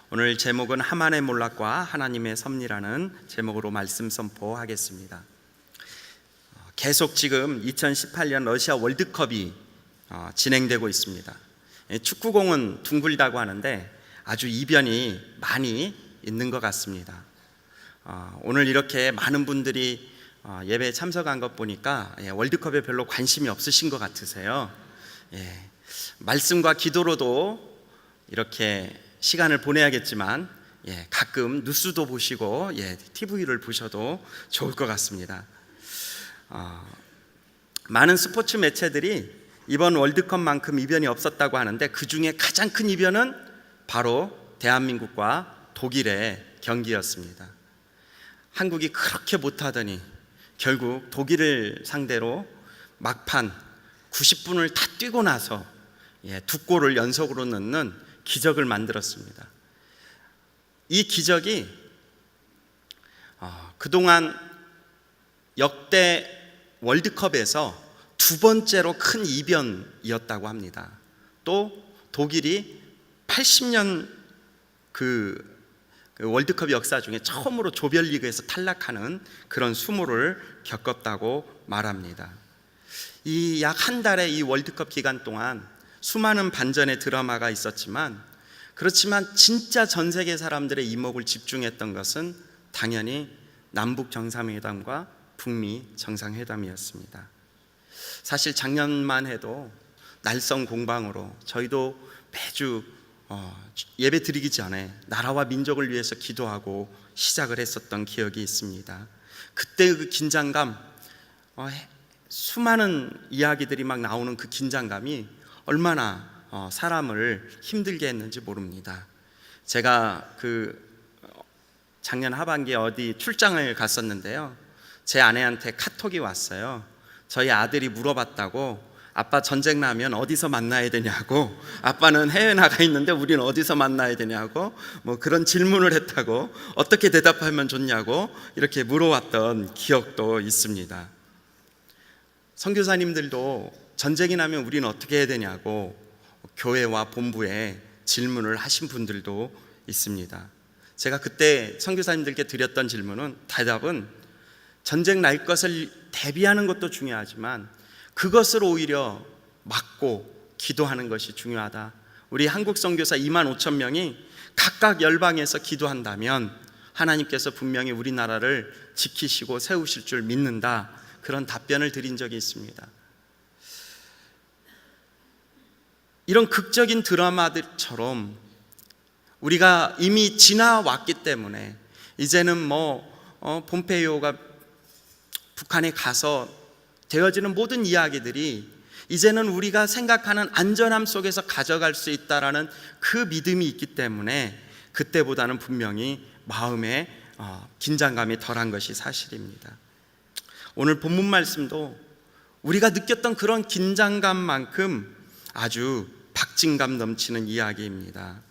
오늘 제목은 하만의 몰락과 하나님의 섭리라는 제목으로 말씀 선포하겠습니다. 계속 지금 2018년 러시아 월드컵이 진행되고 있습니다. 축구공은 둥글다고 하는데 아주 이변이 많이 있는 것 같습니다. 오늘 이렇게 많은 분들이 예배에 참석한 것 보니까 월드컵에 별로 관심이 없으신 것 같으세요. 말씀과 기도로도 이렇게 시간을 보내야겠지만 가끔 뉴스도 보시고 TV를 보셔도 좋을 것 같습니다. 많은 스포츠 매체들이 이번 월드컵만큼 이변이 없었다고 하는데 그 중에 가장 큰 이변은 바로 대한민국과 독일의 경기였습니다. 한국이 그렇게 못하더니 결국 독일을 상대로 막판 90분을 다 뛰고 나서 2골을 연속으로 넣는 기적을 만들었습니다. 이 기적이 그동안 역대 월드컵에서 두 번째로 큰 이변이었다고 합니다. 또 독일이 80년 그 월드컵 역사 중에 처음으로 조별리그에서 탈락하는 그런 수모를 겪었다고 말합니다. 이 약 한 달의 이 월드컵 기간 동안 수많은 반전의 드라마가 있었지만, 그렇지만 진짜 전 세계 사람들의 이목을 집중했던 것은 당연히 남북 정상회담과 북미 정상회담이었습니다. 사실 작년만 해도 날성 공방으로 저희도 매주 예배 드리기 전에 나라와 민족을 위해서 기도하고 시작을 했었던 기억이 있습니다. 그때 그 긴장감, 수많은 이야기들이 막 나오는 그 긴장감이 얼마나 사람을 힘들게 했는지 모릅니다. 제가 작년 하반기에 어디 출장을 갔었는데요, 제 아내한테 카톡이 왔어요. 저희 아들이 물어봤다고, 아빠 전쟁 나면 어디서 만나야 되냐고, 아빠는 해외 나가 있는데 우리는 어디서 만나야 되냐고, 그런 질문을 했다고, 어떻게 대답하면 좋냐고 이렇게 물어왔던 기억도 있습니다. 선교사님들도 전쟁이 나면 우리는 어떻게 해야 되냐고 교회와 본부에 질문을 하신 분들도 있습니다. 제가 그때 선교사님들께 드렸던 대답은 전쟁 날 것을 대비하는 것도 중요하지만 그것을 오히려 막고 기도하는 것이 중요하다. 우리 한국 선교사 25,000명이 각각 열방에서 기도한다면 하나님께서 분명히 우리나라를 지키시고 세우실 줄 믿는다. 그런 답변을 드린 적이 있습니다. 이런 극적인 드라마들처럼 우리가 이미 지나왔기 때문에 이제는 폼페이오가 북한에 가서 되어지는 모든 이야기들이 이제는 우리가 생각하는 안전함 속에서 가져갈 수 있다라는 그 믿음이 있기 때문에 그때보다는 분명히 마음에 긴장감이 덜한 것이 사실입니다. 오늘 본문 말씀도 우리가 느꼈던 그런 긴장감만큼 아주 박진감 넘치는 이야기입니다.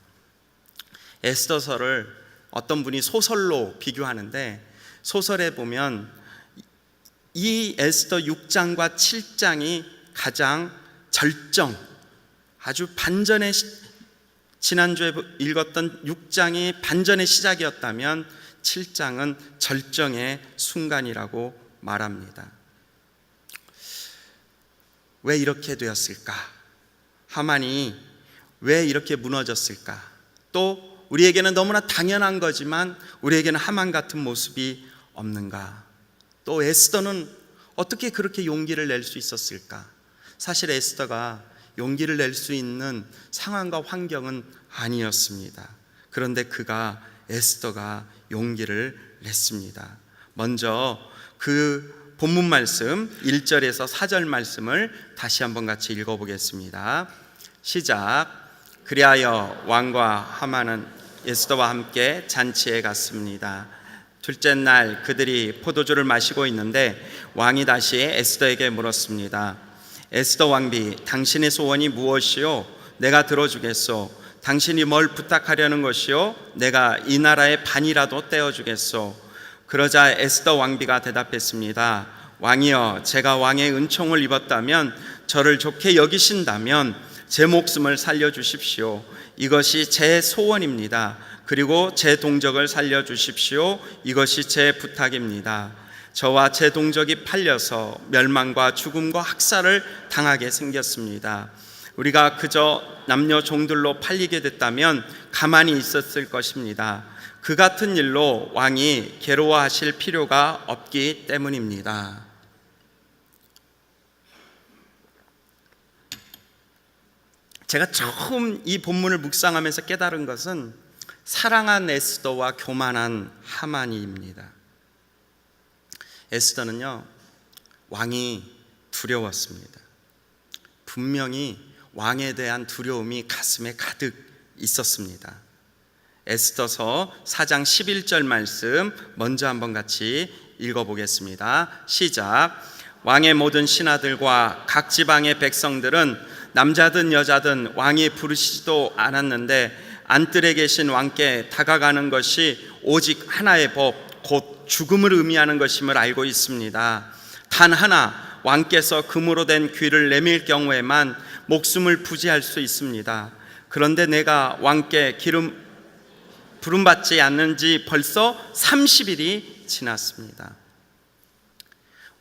에스더서를 어떤 분이 소설로 비교하는데, 소설에 보면 이 에스더 6장과 7장이 가장 아주 반전의, 지난주에 읽었던 6장이 반전의 시작이었다면 7장은 절정의 순간이라고 말합니다. 왜 이렇게 되었을까? 하만이 왜 이렇게 무너졌을까? 또 우리에게는 너무나 당연한 거지만 우리에게는 하만 같은 모습이 없는가? 또 에스더는 어떻게 그렇게 용기를 낼 수 있었을까? 사실 에스더가 용기를 낼 수 있는 상황과 환경은 아니었습니다. 그런데 에스더가 용기를 냈습니다. 먼저 그 본문 말씀 1절에서 4절 말씀을 다시 한번 같이 읽어보겠습니다. 시작. 그리하여 왕과 하만은 에스더와 함께 잔치에 갔습니다. 둘째 날 그들이 포도주를 마시고 있는데 왕이 다시 에스더에게 물었습니다. 에스더 왕비, 당신의 소원이 무엇이요? 내가 들어주겠소. 당신이 뭘 부탁하려는 것이요? 내가 이 나라의 반이라도 떼어주겠소. 그러자 에스더 왕비가 대답했습니다. 왕이여, 제가 왕의 은총을 입었다면, 저를 좋게 여기신다면 제 목숨을 살려주십시오. 이것이 제 소원입니다. 그리고 제 동족을 살려주십시오. 이것이 제 부탁입니다. 저와 제 동족이 팔려서 멸망과 죽음과 학살을 당하게 생겼습니다. 우리가 그저 남녀 종들로 팔리게 됐다면 가만히 있었을 것입니다. 그 같은 일로 왕이 괴로워하실 필요가 없기 때문입니다. 제가 처음 이 본문을 묵상하면서 깨달은 것은 사랑한 에스더와 교만한 하만이입니다. 에스더는요, 왕이 두려웠습니다. 분명히 왕에 대한 두려움이 가슴에 가득 있었습니다. 에스더서 4장 11절 말씀 먼저 한번 같이 읽어보겠습니다. 시작. 왕의 모든 신하들과 각 지방의 백성들은 남자든 여자든 왕이 부르시지도 않았는데 안뜰에 계신 왕께 다가가는 것이 오직 하나의 법, 곧 죽음을 의미하는 것임을 알고 있습니다. 단 하나, 왕께서 금으로 된 귀를 내밀 경우에만 목숨을 부지할 수 있습니다. 그런데 내가 왕께 부름받지 않는 지 벌써 30일이 지났습니다.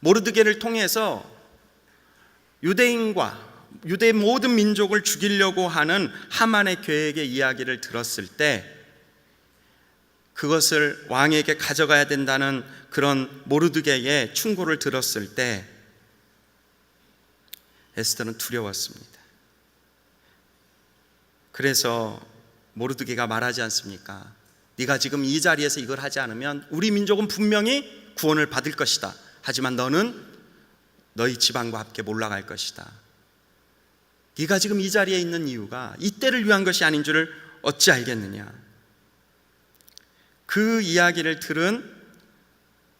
모르드게를 통해서 유대 모든 민족을 죽이려고 하는 하만의 계획의 이야기를 들었을 때, 그것을 왕에게 가져가야 된다는 그런 모르드게의 충고를 들었을 때 에스더는 두려웠습니다. 그래서 모르드게가 말하지 않습니까? 네가 지금 이 자리에서 이걸 하지 않으면 우리 민족은 분명히 구원을 받을 것이다. 하지만 너는 너희 지방과 함께 몰락할 것이다. 네가 지금 이 자리에 있는 이유가 이때를 위한 것이 아닌 줄을 어찌 알겠느냐. 그 이야기를 들은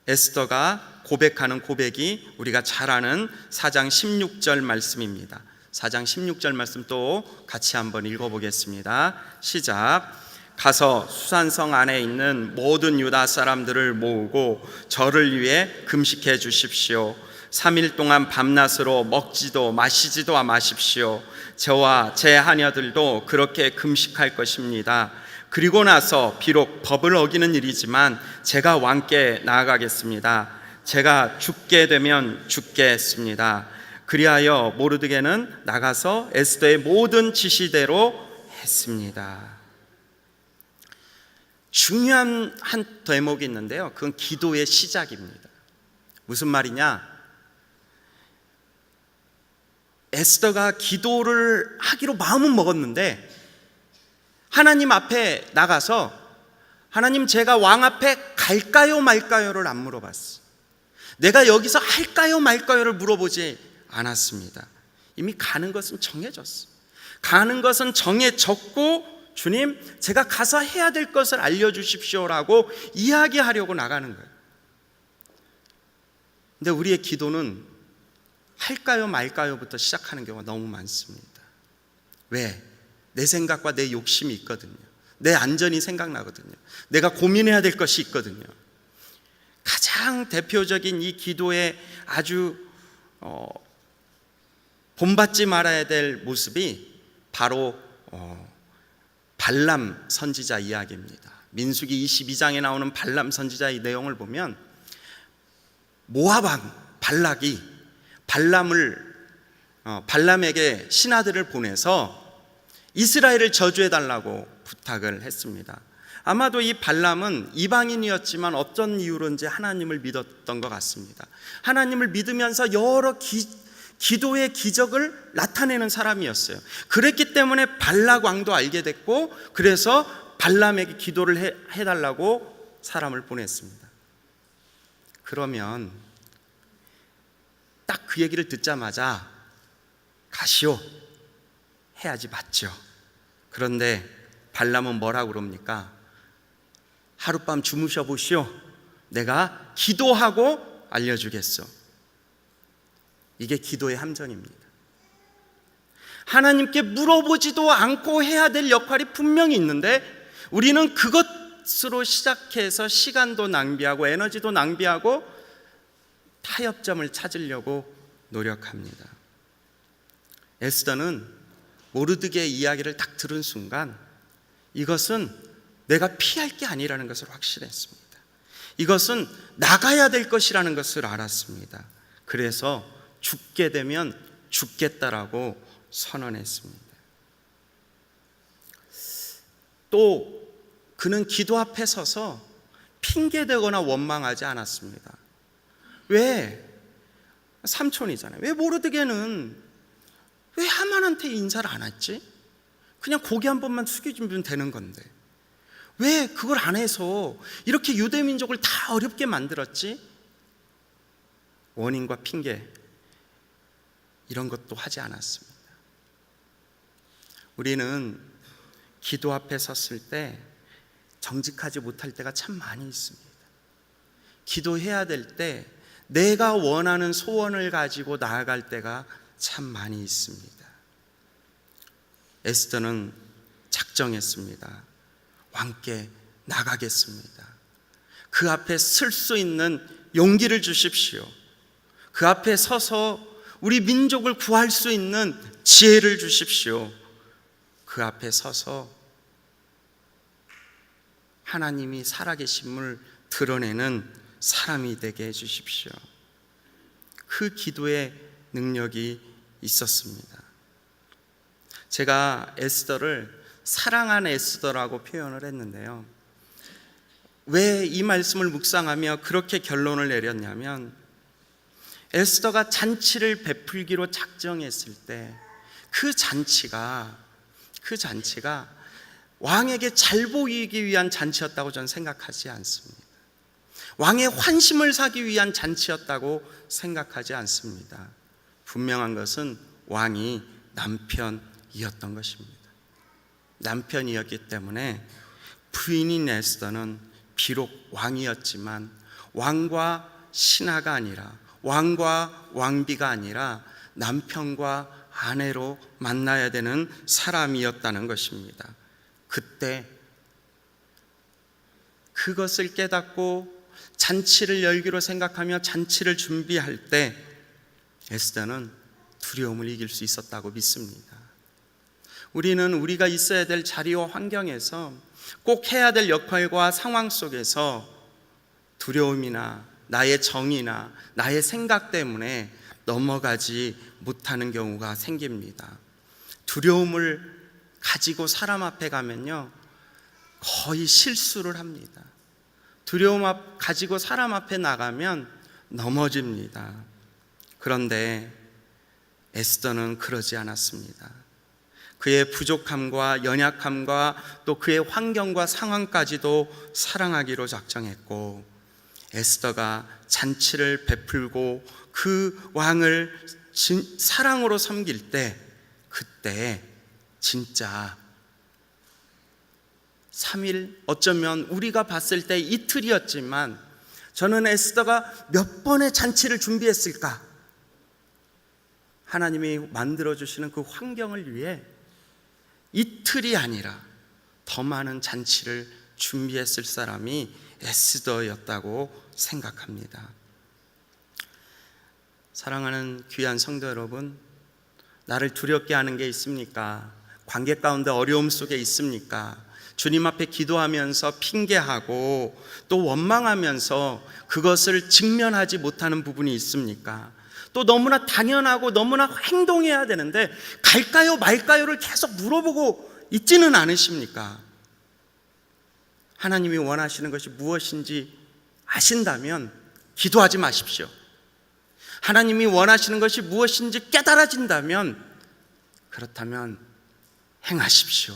에스더가 고백하는 고백이 우리가 잘 아는 4장 16절 말씀입니다. 4장 16절 말씀 또 같이 한번 읽어보겠습니다. 시작. 가서 수산성 안에 있는 모든 유다 사람들을 모으고 저를 위해 금식해 주십시오. 3일 동안 밤낮으로 먹지도 마시지도 마십시오. 저와 제 하녀들도 그렇게 금식할 것입니다. 그리고 나서 비록 법을 어기는 일이지만 제가 왕께 나아가겠습니다. 제가 죽게 되면 죽겠습니다. 그리하여 모르드게는 나가서 에스더의 모든 지시대로 했습니다. 중요한 한 대목이 있는데요, 그건 기도의 시작입니다. 무슨 말이냐? 에스더가 기도를 하기로 마음은 먹었는데 하나님 앞에 나가서 하나님, 제가 왕 앞에 갈까요 말까요를 안 물어봤어. 내가 여기서 할까요 말까요를 물어보지 않았습니다. 이미 가는 것은 정해졌어. 가는 것은 정해졌고, 주님, 제가 가서 해야 될 것을 알려주십시오라고 이야기하려고 나가는 거예요. 근데 우리의 기도는 할까요 말까요부터 시작하는 경우가 너무 많습니다. 왜? 내 생각과 내 욕심이 있거든요. 내 안전이 생각나거든요. 내가 고민해야 될 것이 있거든요. 가장 대표적인 이 기도의 아주 본받지 말아야 될 모습이 바로 발람 선지자 이야기입니다. 민수기 22장에 나오는 발람 선지자의 내용을 보면 모압 왕 발락이 발람에게 신하들을 보내서 이스라엘을 저주해달라고 부탁을 했습니다. 아마도 이 발람은 이방인이었지만 어떤 이유로인지 하나님을 믿었던 것 같습니다. 하나님을 믿으면서 여러 기도의 기적을 나타내는 사람이었어요. 그랬기 때문에 발락 왕도 알게 됐고, 그래서 발람에게 기도를 해달라고 사람을 보냈습니다. 그러면 딱 그 얘기를 듣자마자 가시오, 해야지 맞죠. 그런데 발람은 뭐라고 그럽니까? 하룻밤 주무셔 보시오. 내가 기도하고 알려주겠소. 이게 기도의 함정입니다. 하나님께 물어보지도 않고 해야 될 역할이 분명히 있는데 우리는 그것으로 시작해서 시간도 낭비하고 에너지도 낭비하고 타협점을 찾으려고 노력합니다. 에스더는 모르드게의 이야기를 딱 들은 순간 이것은 내가 피할 게 아니라는 것을 확신했습니다. 이것은 나가야 될 것이라는 것을 알았습니다. 그래서 죽게 되면 죽겠다라고 선언했습니다. 또 그는 기도 앞에 서서 핑계대거나 원망하지 않았습니다. 왜? 삼촌이잖아요. 왜 모르드게는 왜 하만한테 인사를 안 했지? 그냥 고개 한 번만 숙여주면 되는 건데 왜 그걸 안 해서 이렇게 유대 민족을 다 어렵게 만들었지? 원인과 핑계 이런 것도 하지 않았습니다. 우리는 기도 앞에 섰을 때 정직하지 못할 때가 참 많이 있습니다. 기도해야 될 때 내가 원하는 소원을 가지고 나아갈 때가 참 많이 있습니다. 에스더는 작정했습니다. 왕께 나가겠습니다. 그 앞에 설 수 있는 용기를 주십시오. 그 앞에 서서 우리 민족을 구할 수 있는 지혜를 주십시오. 그 앞에 서서 하나님이 살아계심을 드러내는 사람이 되게 해주십시오. 그 기도의 능력이 있었습니다. 제가 에스더를 사랑한 에스더라고 표현을 했는데요. 왜 이 말씀을 묵상하며 그렇게 결론을 내렸냐면 에스더가 잔치를 베풀기로 작정했을 때 그 잔치가 왕에게 잘 보이기 위한 잔치였다고 저는 생각하지 않습니다. 왕의 환심을 사기 위한 잔치였다고 생각하지 않습니다. 분명한 것은 왕이 남편이었던 것입니다. 남편이었기 때문에 부인인 에스더는 비록 왕이었지만 왕과 신하가 아니라 왕과 왕비가 아니라 남편과 아내로 만나야 되는 사람이었다는 것입니다. 그때 그것을 깨닫고 잔치를 열기로 생각하며 잔치를 준비할 때 에스더는 두려움을 이길 수 있었다고 믿습니다. 우리는 우리가 있어야 될 자리와 환경에서 꼭 해야 될 역할과 상황 속에서 두려움이나 나의 정의나 나의 생각 때문에 넘어가지 못하는 경우가 생깁니다. 두려움을 가지고 사람 앞에 가면요 거의 실수를 합니다. 두려움 가지고 사람 앞에 나가면 넘어집니다. 그런데 에스더는 그러지 않았습니다. 그의 부족함과 연약함과 또 그의 환경과 상황까지도 사랑하기로 작정했고 에스더가 잔치를 베풀고 그 왕을 사랑으로 섬길 때 그때 진짜 3일 어쩌면 우리가 봤을 때 이틀이었지만 저는 에스더가 몇 번의 잔치를 준비했을까? 하나님이 만들어주시는 그 환경을 위해 이틀이 아니라 더 많은 잔치를 준비했을 사람이 에스더였다고 생각합니다. 사랑하는 귀한 성도 여러분, 나를 두렵게 하는 게 있습니까? 관계 가운데 어려움 속에 있습니까? 주님 앞에 기도하면서 핑계하고 또 원망하면서 그것을 직면하지 못하는 부분이 있습니까? 또 너무나 당연하고 너무나 행동해야 되는데 갈까요 말까요를 계속 물어보고 있지는 않으십니까? 하나님이 원하시는 것이 무엇인지 아신다면 기도하지 마십시오. 하나님이 원하시는 것이 무엇인지 깨달아진다면 그렇다면 행하십시오.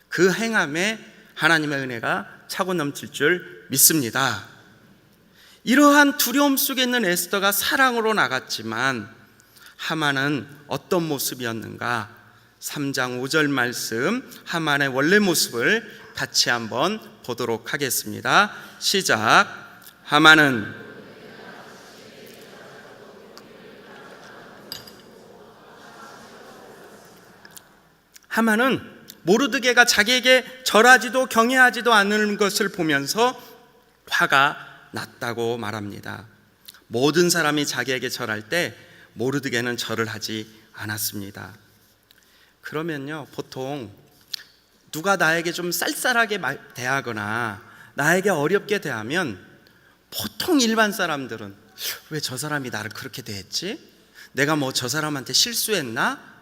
그 행함에 하나님의 은혜가 차고 넘칠 줄 믿습니다. 이러한 두려움 속에 있는 에스더가 사랑으로 나갔지만 하만은 어떤 모습이었는가? 3장 5절 말씀 하만의 원래 모습을 같이 한번 보도록 하겠습니다. 시작. 하만은 모르드게가 자기에게 절하지도 경외하지도 않는 것을 보면서 화가 났다고 말합니다. 모든 사람이 자기에게 절할 때 모르드게는 절을 하지 않았습니다. 그러면요, 보통 누가 나에게 좀 쌀쌀하게 대하거나 나에게 어렵게 대하면 보통 일반 사람들은 왜 저 사람이 나를 그렇게 대했지? 내가 뭐 저 사람한테 실수했나?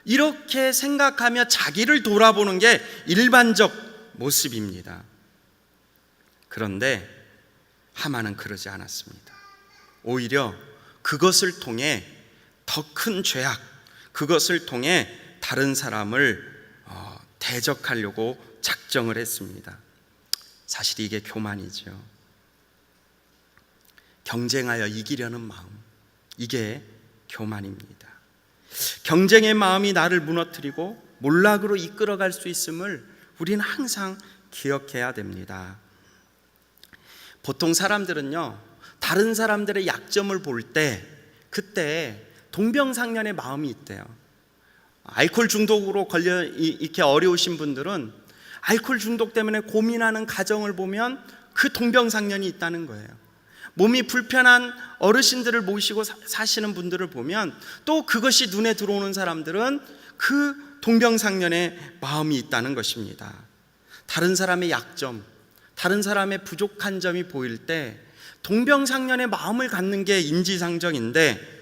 이렇게 생각하며 자기를 돌아보는 게 일반적 모습입니다. 그런데 하만은 그러지 않았습니다. 오히려 그것을 통해 더 큰 죄악, 그것을 통해 다른 사람을 대적하려고 작정을 했습니다. 사실 이게 교만이죠. 경쟁하여 이기려는 마음, 이게 교만입니다. 경쟁의 마음이 나를 무너뜨리고 몰락으로 이끌어갈 수 있음을 우리는 항상 기억해야 됩니다. 보통 사람들은요, 다른 사람들의 약점을 볼 때 그때 동병상련의 마음이 있대요. 알코올 중독으로 걸려 이렇게 어려우신 분들은 알코올 중독 때문에 고민하는 가정을 보면 그 동병상련이 있다는 거예요. 몸이 불편한 어르신들을 모시고 사시는 분들을 보면 또 그것이 눈에 들어오는 사람들은 그 동병상련의 마음이 있다는 것입니다. 다른 사람의 약점, 다른 사람의 부족한 점이 보일 때 동병상련의 마음을 갖는 게 인지상정인데,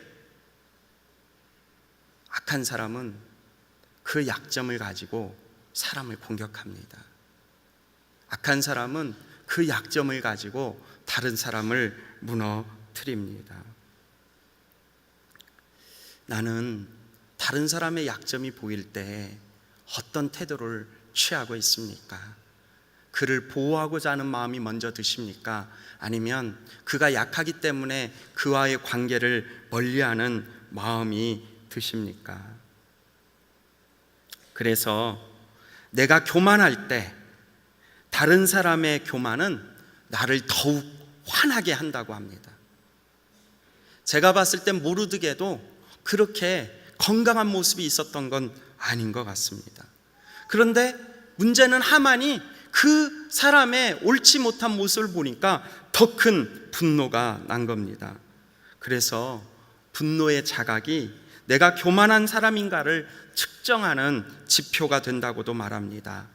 악한 사람은 그 약점을 가지고 사람을 공격합니다. 악한 사람은 그 약점을 가지고 다른 사람을 무너뜨립니다. 나는 다른 사람의 약점이 보일 때 어떤 태도를 취하고 있습니까? 그를 보호하고자 하는 마음이 먼저 드십니까? 아니면 그가 약하기 때문에 그와의 관계를 멀리하는 마음이 드십니까? 그래서 내가 교만할 때 다른 사람의 교만은 나를 더욱 화나게 한다고 합니다. 제가 봤을 땐 모르드게도 그렇게 건강한 모습이 있었던 건 아닌 것 같습니다. 그런데 문제는 하만이 그 사람의 옳지 못한 모습을 보니까 더 큰 분노가 난 겁니다. 그래서 분노의 자각이 내가 교만한 사람인가를 측정하는 지표가 된다고도 말합니다.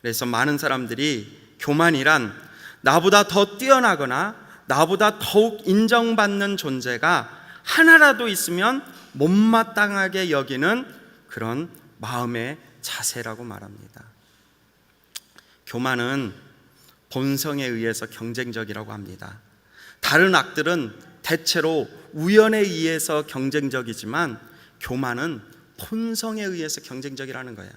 그래서 많은 사람들이 교만이란 나보다 더 뛰어나거나 나보다 더욱 인정받는 존재가 하나라도 있으면 못마땅하게 여기는 그런 마음의 자세라고 말합니다. 교만은 본성에 의해서 경쟁적이라고 합니다. 다른 악들은 대체로 우연에 의해서 경쟁적이지만 교만은 본성에 의해서 경쟁적이라는 거예요.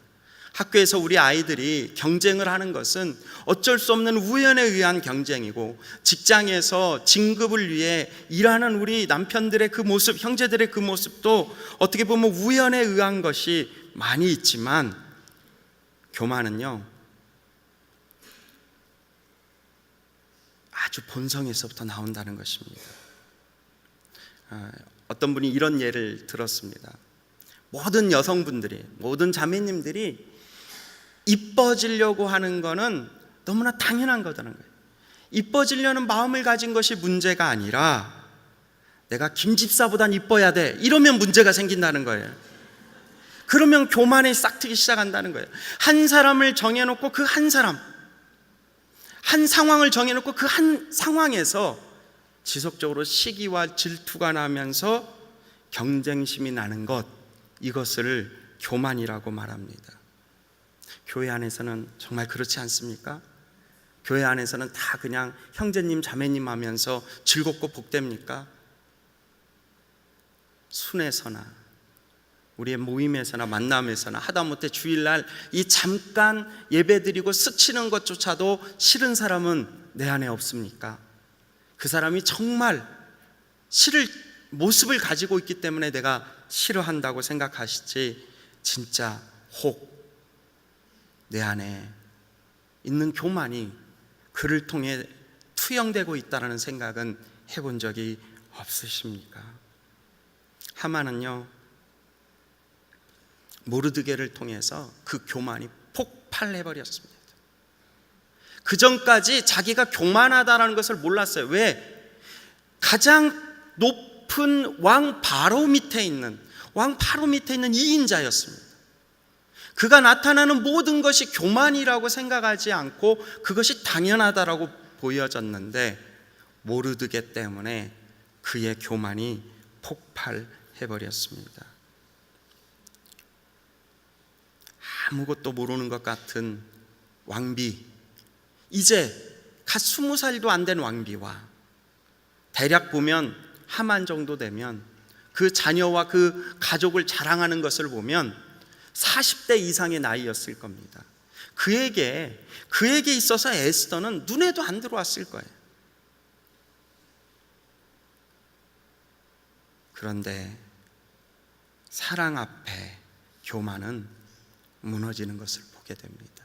학교에서 우리 아이들이 경쟁을 하는 것은 어쩔 수 없는 우연에 의한 경쟁이고, 직장에서 진급을 위해 일하는 우리 남편들의 그 모습, 형제들의 그 모습도 어떻게 보면 우연에 의한 것이 많이 있지만, 교만은요 아주 본성에서부터 나온다는 것입니다. 어떤 분이 이런 예를 들었습니다. 모든 여성분들이, 모든 자매님들이 이뻐지려고 하는 거는 너무나 당연한 거다는 거예요. 이뻐지려는 마음을 가진 것이 문제가 아니라 내가 김 집사보단 이뻐야 돼, 이러면 문제가 생긴다는 거예요. 그러면 교만에 싹트기 시작한다는 거예요. 한 사람을 정해놓고 그 한 사람, 한 상황을 정해놓고 그 한 상황에서 지속적으로 시기와 질투가 나면서 경쟁심이 나는 것, 이것을 교만이라고 말합니다. 교회 안에서는 정말 그렇지 않습니까? 교회 안에서는 다 그냥 형제님 자매님 하면서 즐겁고 복됩니까? 순회서나 우리의 모임에서나 만남에서나 하다못해 주일날 이 잠깐 예배드리고 스치는 것조차도 싫은 사람은 내 안에 없습니까? 그 사람이 정말 싫을 모습을 가지고 있기 때문에 내가 싫어한다고 생각하시지, 진짜 혹 내 안에 있는 교만이 그를 통해 투영되고 있다는 생각은 해본 적이 없으십니까? 하만은요 모르드게를 통해서 그 교만이 폭발해버렸습니다. 그 전까지 자기가 교만하다는 것을 몰랐어요. 왜? 가장 높은 왕 바로 밑에 있는 2인자였습니다. 그가 나타나는 모든 것이 교만이라고 생각하지 않고 그것이 당연하다라고 보여졌는데 모르드게 때문에 그의 교만이 폭발해버렸습니다. 아무것도 모르는 것 같은 왕비, 이제 갓 20살도 안 된 왕비와 대략 보면 하만 정도 되면 그 자녀와 그 가족을 자랑하는 것을 보면 40대 이상의 나이였을 겁니다. 그에게 있어서 에스더는 눈에도 안 들어왔을 거예요. 그런데 사랑 앞에 교만은 무너지는 것을 보게 됩니다.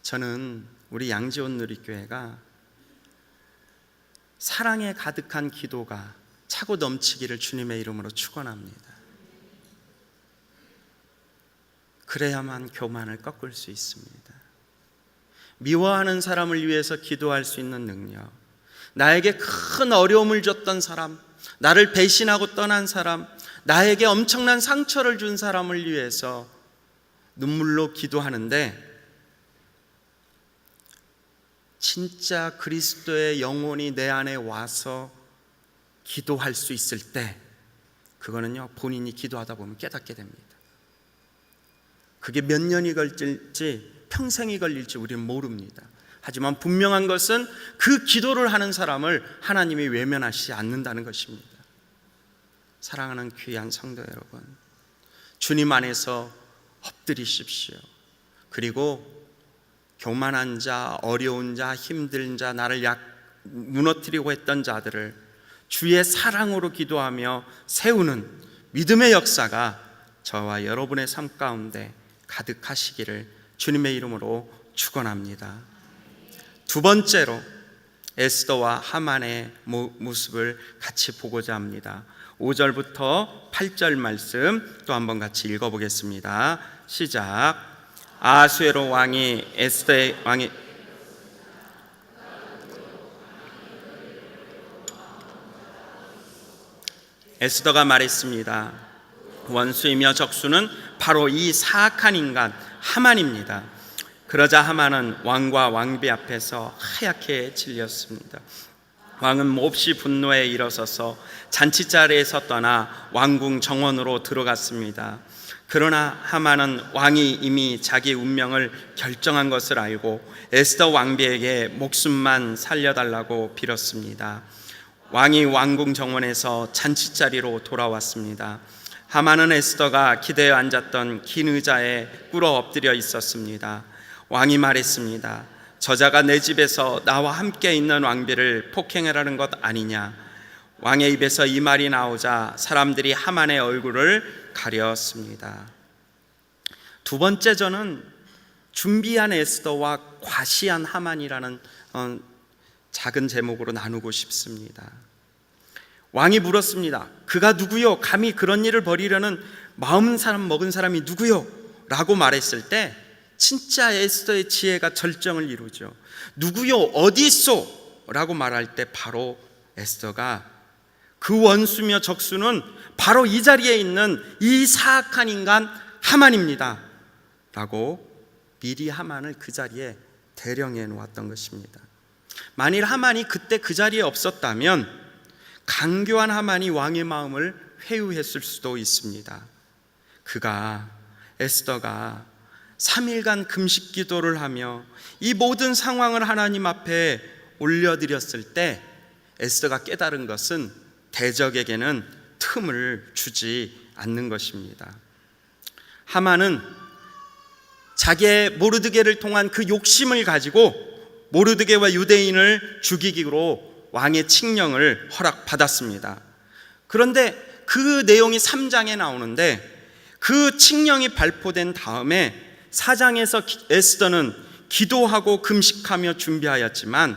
저는 우리 양지원 누리교회가 사랑에 가득한 기도가 차고 넘치기를 주님의 이름으로 축원합니다. 그래야만 교만을 꺾을 수 있습니다. 미워하는 사람을 위해서 기도할 수 있는 능력, 나에게 큰 어려움을 줬던 사람, 나를 배신하고 떠난 사람, 나에게 엄청난 상처를 준 사람을 위해서 눈물로 기도하는데 진짜 그리스도의 영혼이 내 안에 와서 기도할 수 있을 때 그거는요, 본인이 기도하다 보면 깨닫게 됩니다. 그게 몇 년이 걸릴지 평생이 걸릴지 우리는 모릅니다. 하지만 분명한 것은 그 기도를 하는 사람을 하나님이 외면하시지 않는다는 것입니다. 사랑하는 귀한 성도 여러분, 주님 안에서 엎드리십시오. 그리고 교만한 자, 어려운 자, 힘든 자, 나를 무너뜨리고 했던 자들을 주의 사랑으로 기도하며 세우는 믿음의 역사가 저와 여러분의 삶 가운데 가득하시기를 주님의 이름으로 축원합니다. 두 번째로 에스더와 하만의 모습을 같이 보고자 합니다. 5절부터 8절 말씀 또 한번 같이 읽어보겠습니다. 시작. 아수에로 왕이 에스더가 말했습니다. 원수이며 적수는 바로 이 사악한 인간 하만입니다. 그러자 하만은 왕과 왕비 앞에서 하얗게 질렸습니다. 왕은 몹시 분노에 일어서서 잔치자리에서 떠나 왕궁 정원으로 들어갔습니다. 그러나 하만은 왕이 이미 자기 운명을 결정한 것을 알고 에스더 왕비에게 목숨만 살려달라고 빌었습니다. 왕이 왕궁 정원에서 잔치자리로 돌아왔습니다. 하만은 에스더가 기대어 앉았던 긴 의자에 꿇어 엎드려 있었습니다. 왕이 말했습니다. 저자가 내 집에서 나와 함께 있는 왕비를 폭행하라는 것 아니냐. 왕의 입에서 이 말이 나오자 사람들이 하만의 얼굴을 가렸습니다. 두 번째 저는 준비한 에스더와 과시한 하만이라는 작은 제목으로 나누고 싶습니다. 왕이 물었습니다. 그가 누구요? 감히 그런 일을 벌이려는 마음 먹은 사람이 누구요? 라고 말했을 때 진짜 에스더의 지혜가 절정을 이루죠. 누구요? 어디 있소? 라고 말할 때 바로 에스더가 그 원수며 적수는 바로 이 자리에 있는 이 사악한 인간 하만입니다 라고 미리 하만을 그 자리에 대령해 놓았던 것입니다. 만일 하만이 그때 그 자리에 없었다면 강교한 하만이 왕의 마음을 회유했을 수도 있습니다. 에스더가 3일간 금식 기도를 하며 이 모든 상황을 하나님 앞에 올려드렸을 때 에스더가 깨달은 것은 대적에게는 틈을 주지 않는 것입니다. 하만은 자기의 모르드게를 통한 그 욕심을 가지고 모르드게와 유대인을 죽이기로 왕의 칙령을 허락받았습니다. 그런데 그 내용이 3장에 나오는데 그 칙령이 발표된 다음에 4장에서 에스더는 기도하고 금식하며 준비하였지만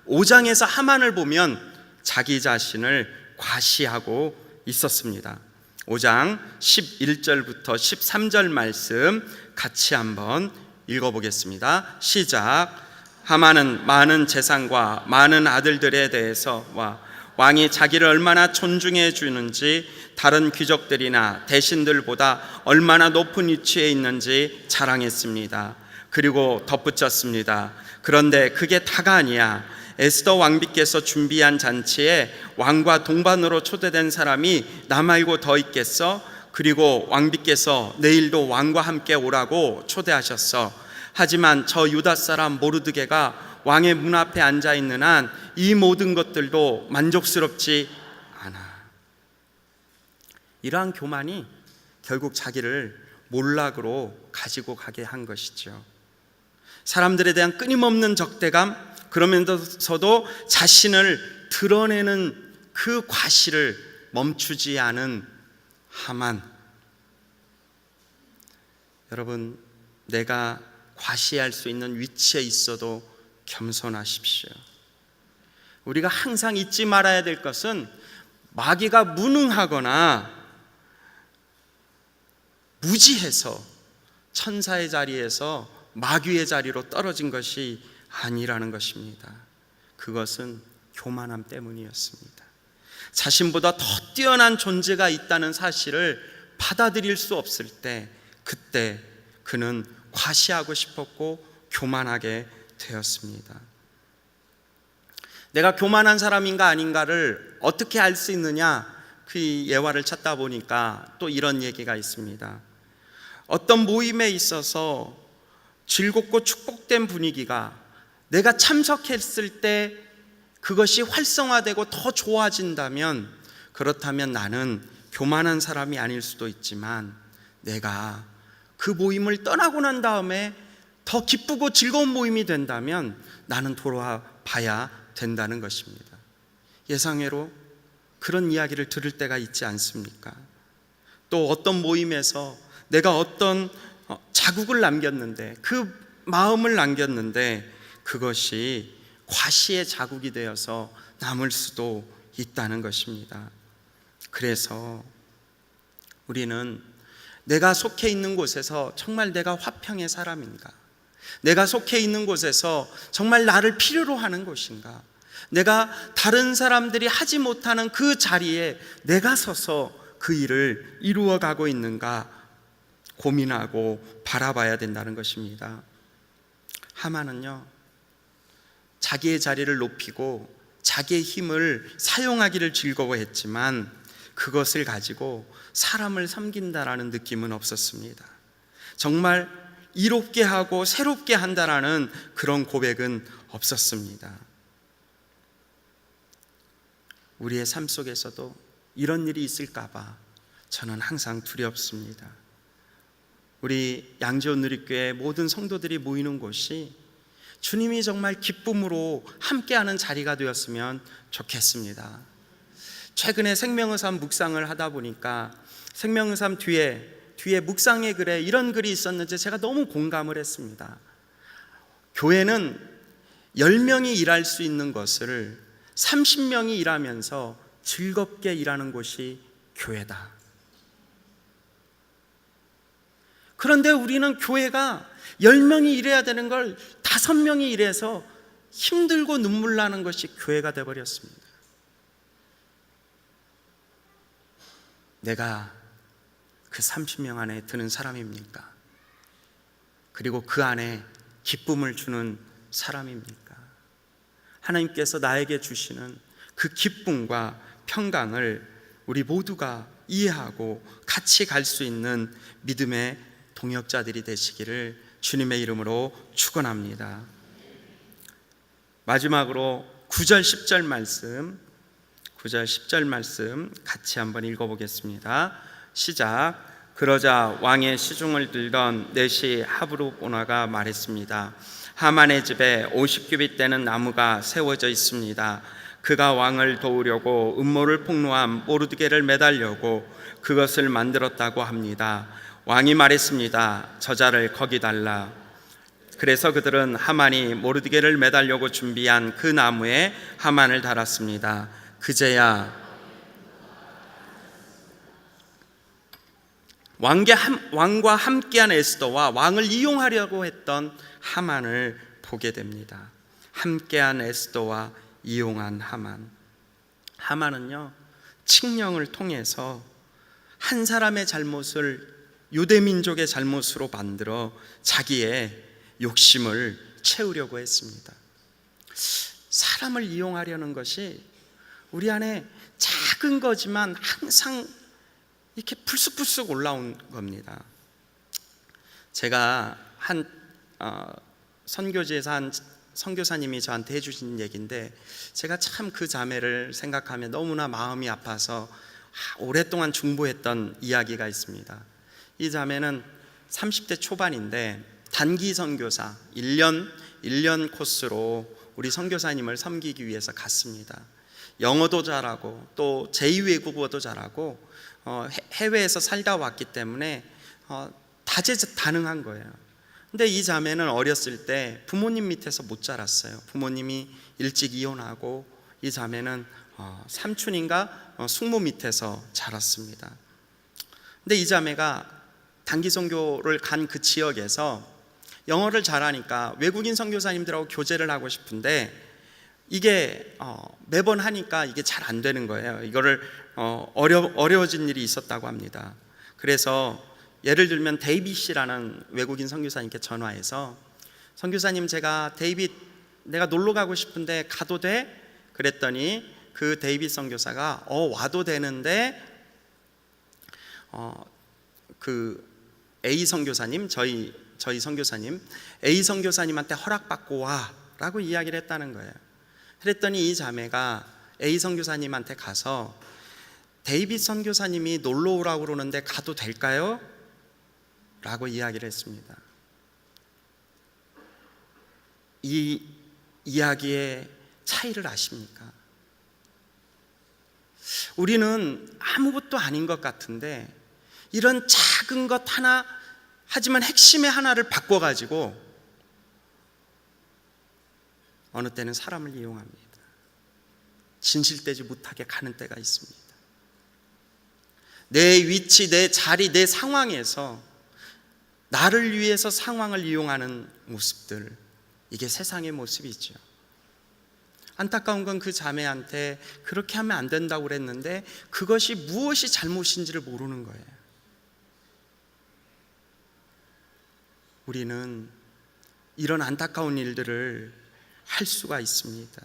5장에서 하만을 보면 자기 자신을 과시하고 있었습니다. 5장 11절부터 13절 말씀 같이 한번 읽어보겠습니다. 시작. 하만은 많은 재산과 많은 아들들에 대해서와 왕이 자기를 얼마나 존중해 주는지, 다른 귀족들이나 대신들보다 얼마나 높은 위치에 있는지 자랑했습니다. 그리고 덧붙였습니다. 그런데 그게 다가 아니야. 에스더 왕비께서 준비한 잔치에 왕과 동반으로 초대된 사람이 나 말고 더 있겠어? 그리고 왕비께서 내일도 왕과 함께 오라고 초대하셨어. 하지만 저 유다 사람 모르드게가 왕의 문 앞에 앉아 있는 한 이 모든 것들도 만족스럽지 않아. 이러한 교만이 결국 자기를 몰락으로 가지고 가게 한 것이죠. 사람들에 대한 끊임없는 적대감, 그러면서도 자신을 드러내는 그 과시를 멈추지 않은 하만. 여러분, 내가 과시할 수 있는 위치에 있어도 겸손하십시오. 우리가 항상 잊지 말아야 될 것은 마귀가 무능하거나 무지해서 천사의 자리에서 마귀의 자리로 떨어진 것이 아니라는 것입니다. 그것은 교만함 때문이었습니다. 자신보다 더 뛰어난 존재가 있다는 사실을 받아들일 수 없을 때, 그때 그는 과시하고 싶었고 교만하게 되었습니다. 내가 교만한 사람인가 아닌가를 어떻게 알 수 있느냐, 그 예화를 찾다 보니까 또 이런 얘기가 있습니다. 어떤 모임에 있어서 즐겁고 축복된 분위기가 내가 참석했을 때 그것이 활성화되고 더 좋아진다면, 그렇다면 나는 교만한 사람이 아닐 수도 있지만 내가 그 모임을 떠나고 난 다음에 더 기쁘고 즐거운 모임이 된다면 나는 돌아봐야 된다는 것입니다. 예상외로 그런 이야기를 들을 때가 있지 않습니까? 또 어떤 모임에서 내가 어떤 자국을 남겼는데, 그 마음을 남겼는데 그것이 과시의 자국이 되어서 남을 수도 있다는 것입니다. 그래서 우리는 내가 속해 있는 곳에서 정말 내가 화평의 사람인가? 내가 속해 있는 곳에서 정말 나를 필요로 하는 곳인가? 내가 다른 사람들이 하지 못하는 그 자리에 내가 서서 그 일을 이루어가고 있는가 고민하고 바라봐야 된다는 것입니다. 하만은요, 자기의 자리를 높이고 자기의 힘을 사용하기를 즐거워했지만 그것을 가지고 사람을 섬긴다라는 느낌은 없었습니다. 정말 이롭게 하고 새롭게 한다라는 그런 고백은 없었습니다. 우리의 삶 속에서도 이런 일이 있을까 봐 저는 항상 두렵습니다. 우리 양지원 누리교회 모든 성도들이 모이는 곳이 주님이 정말 기쁨으로 함께하는 자리가 되었으면 좋겠습니다. 최근에 생명의삼 묵상을 하다 보니까 생명의삼 뒤에 묵상의 글에 이런 글이 있었는지 제가 너무 공감을 했습니다. 교회는 10명이 일할 수 있는 것을 30명이 일하면서 즐겁게 일하는 곳이 교회다. 그런데 우리는 교회가 10명이 일해야 되는 걸 5명이 일해서 힘들고 눈물 나는 것이 교회가 되어버렸습니다. 내가 그 30명 안에 드는 사람입니까? 그리고 그 안에 기쁨을 주는 사람입니까? 하나님께서 나에게 주시는 그 기쁨과 평강을 우리 모두가 이해하고 같이 갈 수 있는 믿음의 동역자들이 되시기를 주님의 이름으로 축원합니다. 마지막으로 9절 10절 말씀, 9절 10절 말씀 같이 한번 읽어보겠습니다. 시작. 그러자 왕의 시중을 들던 내시 하브르보나가 말했습니다. 하만의 집에 50규빗 되는 나무가 세워져 있습니다. 그가 왕을 도우려고 음모를 폭로한 모르드게를 매달려고 그것을 만들었다고 합니다. 왕이 말했습니다. 저자를 거기 달라. 그래서 그들은 하만이 모르드게를 매달려고 준비한 그 나무에 하만을 달았습니다. 그제야 왕과 함께한 에스더와 왕을 이용하려고 했던 하만을 보게 됩니다. 함께한 에스더와 이용한 하만. 하만은요, 칙령을 통해서 한 사람의 잘못을 유대 민족의 잘못으로 만들어 자기의 욕심을 채우려고 했습니다. 사람을 이용하려는 것이 우리 안에 작은 거지만 항상 이렇게 불쑥불쑥 올라온 겁니다. 제가 한 선교지에서 한 선교사님이 저한테 해주신 얘기인데, 제가 참 그 자매를 생각하면 너무나 마음이 아파서 오랫동안 중보했던 이야기가 있습니다. 이 자매는 30대 초반인데 단기 선교사 1년 코스로 우리 선교사님을 섬기기 위해서 갔습니다. 영어도 잘하고 또 제2외국어도 잘하고 해외에서 살다 왔기 때문에 다재다능한 거예요. 근데 이 자매는 어렸을 때 부모님 밑에서 못 자랐어요. 부모님이 일찍 이혼하고 이 자매는 삼촌인가 숙모 밑에서 자랐습니다. 근데 이 자매가 단기 선교를 간 그 지역에서 영어를 잘하니까 외국인 선교사님들하고 교제를 하고 싶은데 이게 매번 하니까 이게 잘 안 되는 거예요. 이거를 어려워진 일이 있었다고 합니다. 그래서 예를 들면 데이빗 씨라는 외국인 선교사님께 전화해서, 선교사님, 내가 놀러 가고 싶은데 가도 돼? 그랬더니 그 데이빗 선교사가 와도 되는데 그 A 선교사님, 저희 선교사님 A 선교사님한테 허락받고 와라고 이야기를 했다는 거예요. 그랬더니 이 자매가 A 선교사님한테 가서 데이빗 선교사님이 놀러 오라고 그러는데 가도 될까요? 라고 이야기를 했습니다. 이 이야기의 차이를 아십니까? 우리는 아무것도 아닌 것 같은데 이런 작은 것 하나, 하지만 핵심의 하나를 바꿔가지고 어느 때는 사람을 이용합니다. 진실되지 못하게 가는 때가 있습니다. 내 위치, 내 자리, 내 상황에서 나를 위해서 상황을 이용하는 모습들, 이게 세상의 모습이죠. 안타까운 건 그 자매한테 그렇게 하면 안 된다고 그랬는데 그것이 무엇이 잘못인지를 모르는 거예요. 우리는 이런 안타까운 일들을 할 수가 있습니다.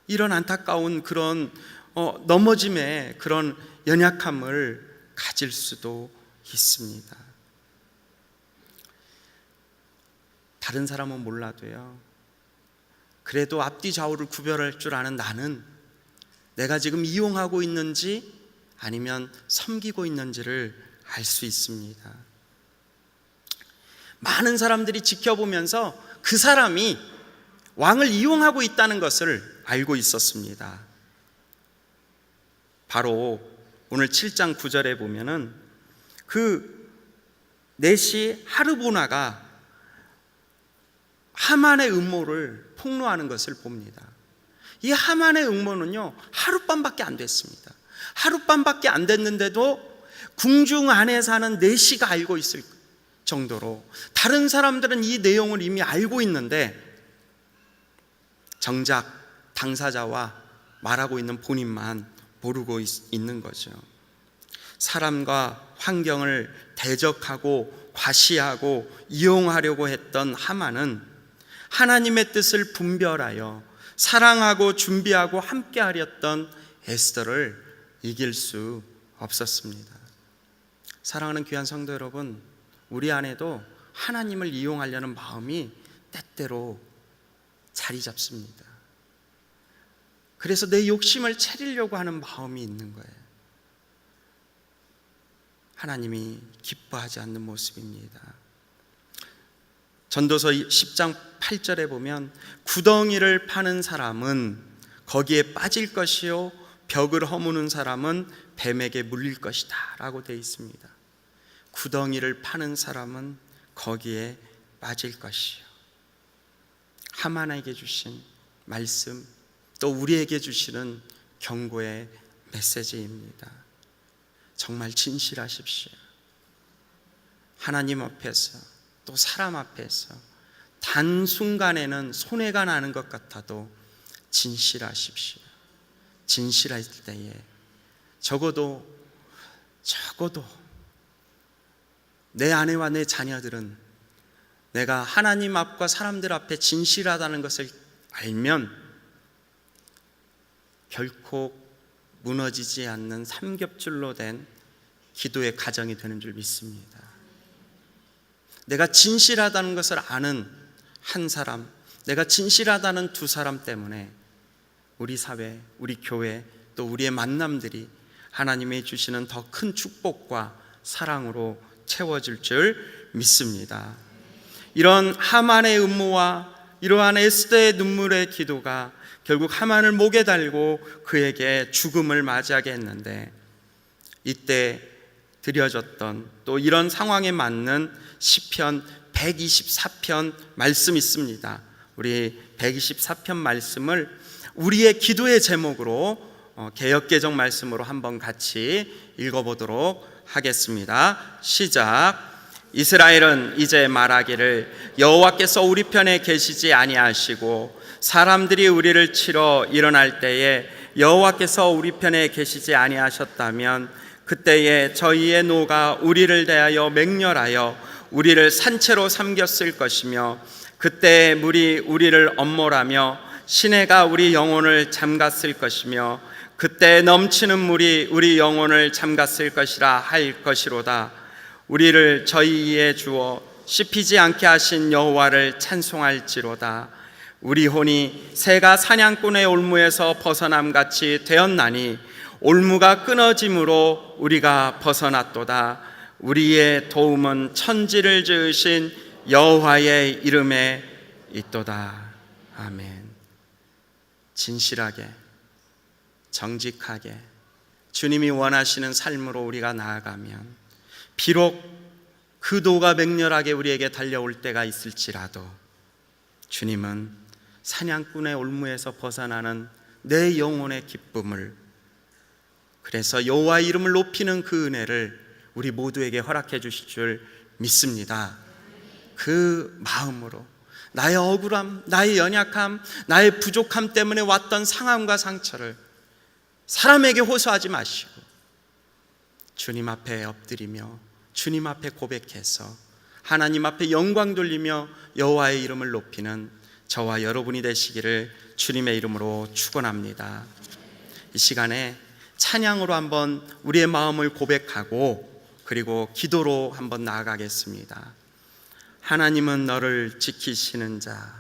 이런 안타까운 그런 넘어짐의 그런 연약함을 가질 수도 있습니다. 다른 사람은 몰라도요, 그래도 앞뒤 좌우를 구별할 줄 아는 나는 내가 지금 이용하고 있는지 아니면 섬기고 있는지를 알 수 있습니다. 많은 사람들이 지켜보면서 그 사람이 왕을 이용하고 있다는 것을 알고 있었습니다. 바로 오늘 7장 9절에 보면은 그 내시 하르보나가 하만의 음모를 폭로하는 것을 봅니다. 이 하만의 음모는요, 하룻밤밖에 안 됐습니다. 하룻밤밖에 안 됐는데도 궁중 안에 사는 내시가 알고 있을 정도로, 다른 사람들은 이 내용을 이미 알고 있는데 정작 당사자와 말하고 있는 본인만 모르고 있는 거죠. 사람과 환경을 대적하고 과시하고 이용하려고 했던 하만은 하나님의 뜻을 분별하여 사랑하고 준비하고 함께하렸던 에스더를 이길 수 없었습니다. 사랑하는 귀한 성도 여러분, 우리 안에도 하나님을 이용하려는 마음이 때때로 자리 잡습니다. 그래서 내 욕심을 차리려고 하는 마음이 있는 거예요. 하나님이 기뻐하지 않는 모습입니다. 전도서 10장 8절에 보면 구덩이를 파는 사람은 거기에 빠질 것이요 벽을 허무는 사람은 뱀에게 물릴 것이다 라고 되어 있습니다. 구덩이를 파는 사람은 거기에 빠질 것이요. 하만에게 주신 말씀, 또 우리에게 주시는 경고의 메시지입니다. 정말 진실하십시오. 하나님 앞에서 또 사람 앞에서 단순간에는 손해가 나는 것 같아도 진실하십시오. 진실할 때에 적어도 내 아내와 내 자녀들은 내가 하나님 앞과 사람들 앞에 진실하다는 것을 알면 결코 무너지지 않는 삼겹줄로 된 기도의 가정이 되는 줄 믿습니다. 내가 진실하다는 것을 아는 한 사람, 내가 진실하다는 두 사람 때문에 우리 사회, 우리 교회, 또 우리의 만남들이 하나님이 주시는 더 큰 축복과 사랑으로 채워질 줄 믿습니다. 이런 하만의 음모와 이러한 에스더의 눈물의 기도가 결국 하만을 목에 달고 그에게 죽음을 맞이하게 했는데, 이때 드려졌던 또 이런 상황에 맞는 시편 124편 말씀 있습니다. 우리 124편 말씀을 우리의 기도의 제목으로 개역개정 말씀으로 한번 같이 읽어보도록 하겠습니다. 시작. 이스라엘은 이제 말하기를 여호와께서 우리 편에 계시지 아니하시고 사람들이 우리를 치러 일어날 때에 여호와께서 우리 편에 계시지 아니하셨다면 그때에 저희의 노가 우리를 대하여 맹렬하여 우리를 산채로 삼켰을 것이며 그때 물이 우리를 엄몰하며 시내가 우리 영혼을 잠갔을 것이며 그때 넘치는 물이 우리 영혼을 잠갔을 것이라 할 것이로다. 우리를 저희에 주어 씹히지 않게 하신 여호와를 찬송할지로다. 우리 혼이 새가 사냥꾼의 올무에서 벗어남같이 되었나니 올무가 끊어짐으로 우리가 벗어났도다. 우리의 도움은 천지를 지으신 여호와의 이름에 있도다. 아멘. 진실하게, 정직하게 주님이 원하시는 삶으로 우리가 나아가면 비록 그 도가 맹렬하게 우리에게 달려올 때가 있을지라도 주님은 사냥꾼의 올무에서 벗어나는 내 영혼의 기쁨을, 그래서 여호와의 이름을 높이는 그 은혜를 우리 모두에게 허락해 주실 줄 믿습니다. 그 마음으로 나의 억울함, 나의 연약함, 나의 부족함 때문에 왔던 상함과 상처를 사람에게 호소하지 마시고 주님 앞에 엎드리며 주님 앞에 고백해서 하나님 앞에 영광 돌리며 여호와의 이름을 높이는 저와 여러분이 되시기를 주님의 이름으로 축원합니다. 이 시간에 찬양으로 한번 우리의 마음을 고백하고 그리고 기도로 한번 나아가겠습니다. 하나님은 너를 지키시는 자.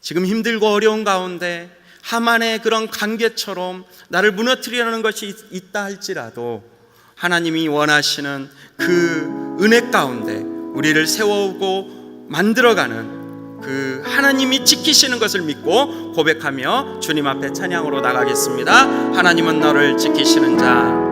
지금 힘들고 어려운 가운데 하만의 그런 관계처럼 나를 무너뜨리려는 것이 있다 할지라도 하나님이 원하시는 그 은혜 가운데 우리를 세워오고 만들어가는 그 하나님이 지키시는 것을 믿고 고백하며 주님 앞에 찬양으로 나가겠습니다. 하나님은 너를 지키시는 자.